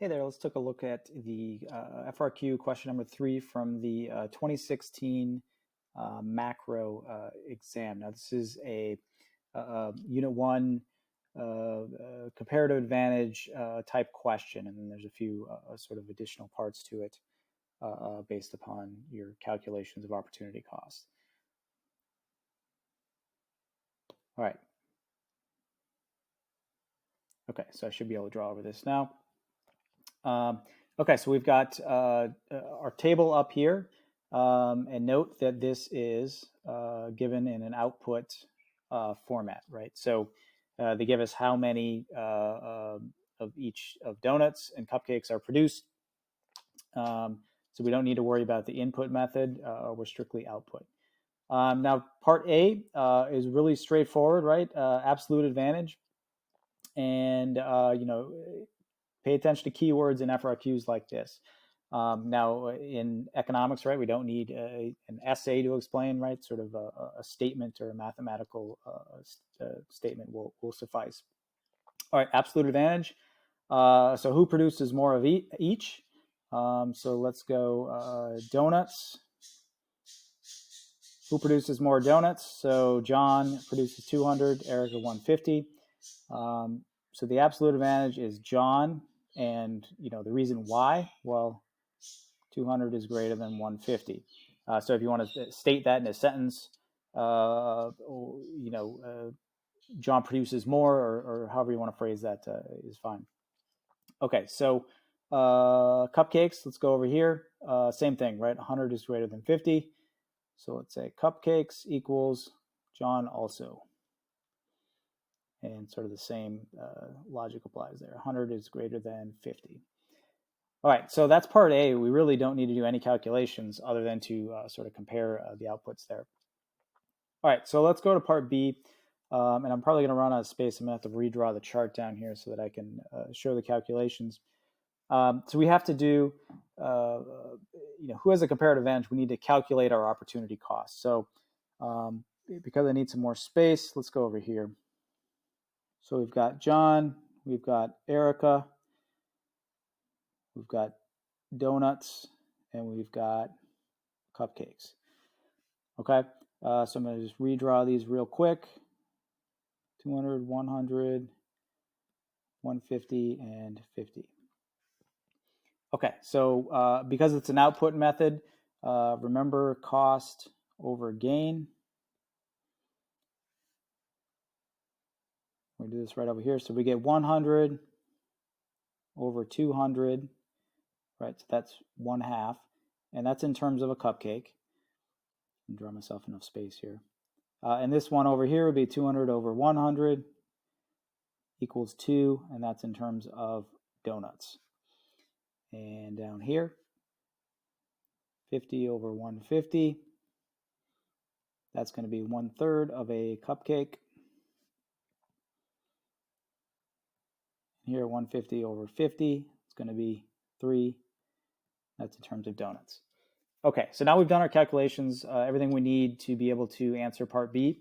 Hey there, let's take a look at the FRQ question number 3 from the 2016 macro exam. Now, this is a Unit 1 comparative advantage type question, and then there's a few sort of additional parts to it based upon your calculations of opportunity cost. All right. Okay, so I should be able to draw over this now. Okay, so we've got our table up here, and note that this is given in an output format, right? So they give us how many of each of donuts and cupcakes are produced. So we don't need to worry about the input method. We're strictly output. Now, part A is really straightforward, right? Absolute advantage. And, pay attention to keywords in FRQs like this. Now, in economics, right, we don't need an essay to explain, right? Sort of a statement or a mathematical statement will suffice. All right, absolute advantage. So who produces more of each? So let's go donuts. Who produces more donuts? So John produces 200, Erica 150. So the absolute advantage is John, and the reason why, well, 200 is greater than 150. So if you want to state that in a sentence, John produces more, or however you want to phrase that is fine. Okay, so cupcakes, let's go over here. Same thing, right? 100 is greater than 50. So let's say cupcakes equals John also. And sort of the same logic applies there. 100 is greater than 50. All right, so that's part A. We really don't need to do any calculations other than to sort of compare the outputs there. All right, so let's go to part B. And I'm probably going to run out of space. I'm going to have to redraw the chart down here so that I can show the calculations. So we have to do, who has a comparative advantage? We need to calculate our opportunity cost. So because I need some more space, let's go over here. So we've got John, we've got Erica, we've got donuts, and we've got cupcakes. Okay, so I'm going to just redraw these real quick. 200, 100, 150, and 50. Okay, so because it's an output method, remember cost over gain. We're going to do this right over here. So we get 100 over 200, right? So that's 1/2. And that's in terms of a cupcake. I'll draw myself enough space here. And this one over here would be 200 over 100 equals 2. And that's in terms of donuts. And down here, 50 over 150. That's going to be 1/3 of a cupcake. Here, 150 over 50, it's going to be 3. That's in terms of donuts. Okay, so now we've done our calculations, everything we need to be able to answer part B.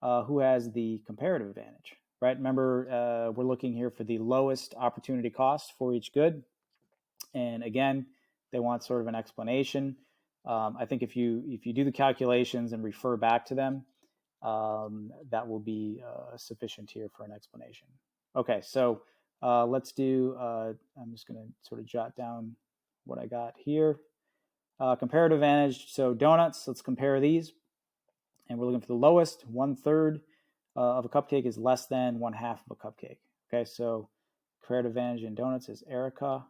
Who has the comparative advantage, right? Remember, we're looking here for the lowest opportunity cost for each good. And again, they want sort of an explanation. I think if you do the calculations and refer back to them, that will be sufficient here for an explanation. Okay, so let's do, I'm just going to sort of jot down what I got here. Comparative advantage, so donuts, let's compare these. And we're looking for the lowest. 1/3 of a cupcake is less than 1/2 of a cupcake. Okay, so comparative advantage in donuts is Erica.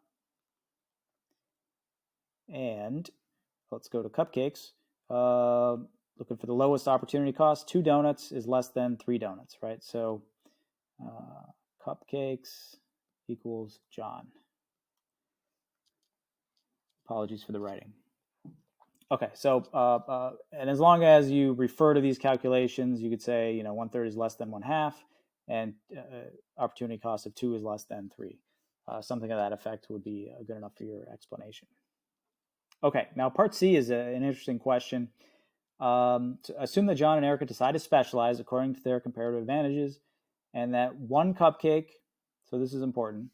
And let's go to cupcakes. Looking for the lowest opportunity cost. 2 donuts is less than 3 donuts, right? So cupcakes equals John. Apologies for the writing. Okay, so and as long as you refer to these calculations, you could say 1/3 is less than 1/2, and opportunity cost of 2 is less than 3. Something of that effect would be good enough for your explanation. Okay, now part C is an interesting question. Assume that John and Erica decide to specialize according to their comparative advantages, and that one cupcake, so this is important,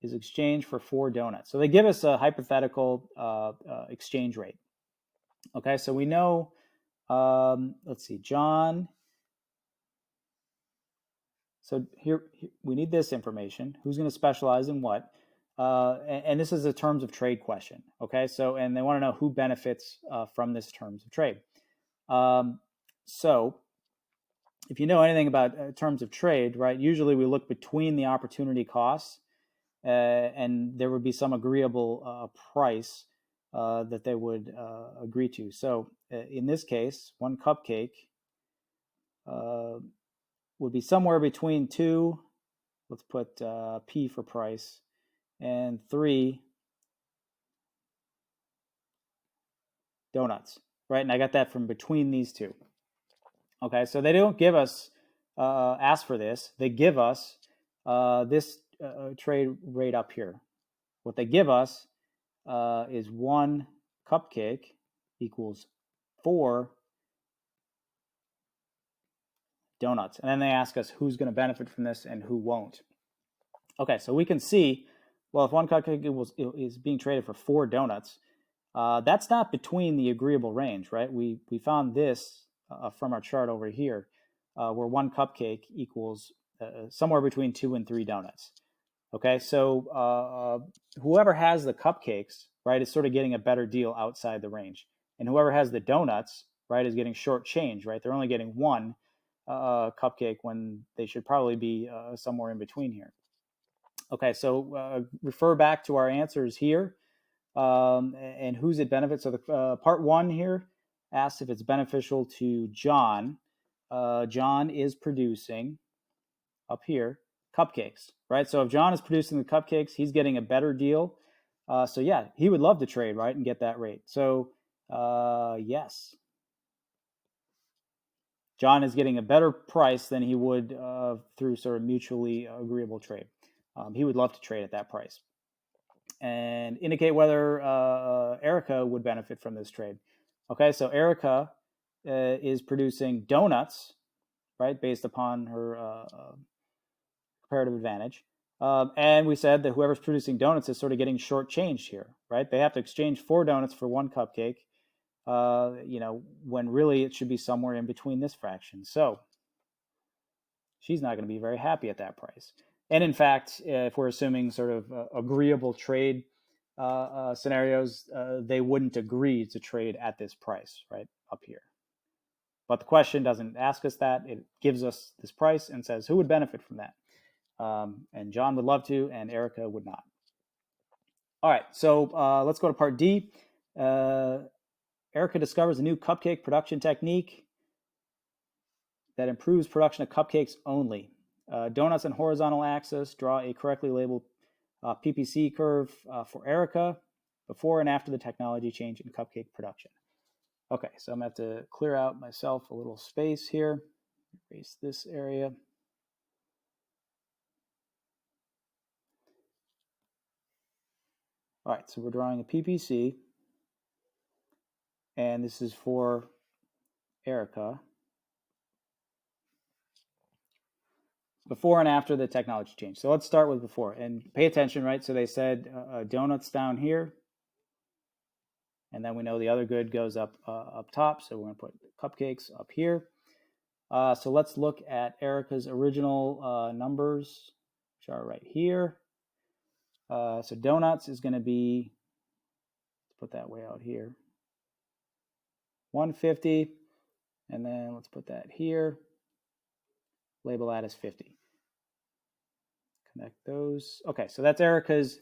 is exchanged for 4 donuts. So they give us a hypothetical exchange rate. Okay, so we know, let's see, John. So here we need this information. Who's going to specialize in what? And this is a terms of trade question. Okay, so and they want to know who benefits from this terms of trade. So if you know anything about terms of trade, right? Usually we look between the opportunity costs, and there would be some agreeable price that they would agree to. So in this case, 1 cupcake would be somewhere between 2. Let's put P for price, and 3 donuts, right? And I got that from between these 2. Okay, so they don't give us, ask for this. They give us this trade rate up here. What they give us is 1 cupcake equals 4 donuts. And then they ask us who's going to benefit from this and who won't. Okay, so we can see, well, if 1 cupcake is being traded for 4 donuts, that's not between the agreeable range, right? We found this from our chart over here, where 1 cupcake equals somewhere between 2 and 3 donuts. Okay, so whoever has the cupcakes, right, is sort of getting a better deal outside the range. And whoever has the donuts, right, is getting short change, right? They're only getting 1 cupcake when they should probably be somewhere in between here. Okay, so refer back to our answers here and who's it benefits. So the part 1 here asks if it's beneficial to John. John is producing up here cupcakes, right? So if John is producing the cupcakes, he's getting a better deal. So yeah, he would love to trade, right, and get that rate. So yes, John is getting a better price than he would through sort of mutually agreeable trade. He would love to trade at that price. And indicate whether Erica would benefit from this trade. Okay, so Erica is producing donuts, right, based upon her comparative advantage. And we said that whoever's producing donuts is sort of getting shortchanged here, right? They have to exchange 4 donuts for 1 cupcake, when really it should be somewhere in between this fraction. So she's not going to be very happy at that price. And in fact, if we're assuming sort of agreeable trade scenarios, they wouldn't agree to trade at this price, right, up here. But the question doesn't ask us that. It gives us this price and says who would benefit from that. And John would love to, and Erica would not. All right, so let's go to part D. Erica discovers a new cupcake production technique that improves production of cupcakes only. Donuts on horizontal axis, draw a correctly labeled PPC curve for Erica before and after the technology change in cupcake production. Okay, so I'm going to have to clear out myself a little space here. Erase this area. All right, so we're drawing a PPC, and this is for Erica. Before and after the technology change. So let's start with before and pay attention, right? So they said donuts down here, and then we know the other good goes up top. So we're going to put cupcakes up here. So let's look at Erica's original numbers, which are right here. So donuts is going to be, let's put that way out here, 150, and then let's put that here. Label that as 50. Connect those. Okay, so that's Erica's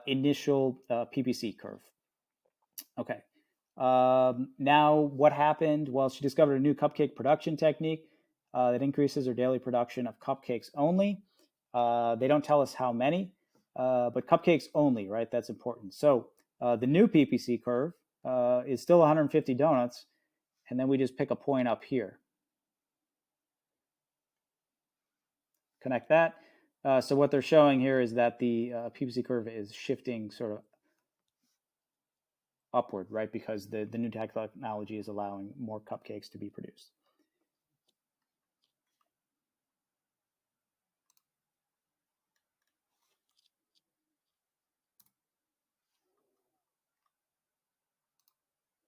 initial PPC curve. Okay. Now what happened? Well, she discovered a new cupcake production technique that increases her daily production of cupcakes only. They don't tell us how many, but cupcakes only, right? That's important. So the new PPC curve is still 150 donuts, and then we just pick a point up here. Connect that. So what they're showing here is that the PPC curve is shifting sort of upward, right? Because the new technology is allowing more cupcakes to be produced.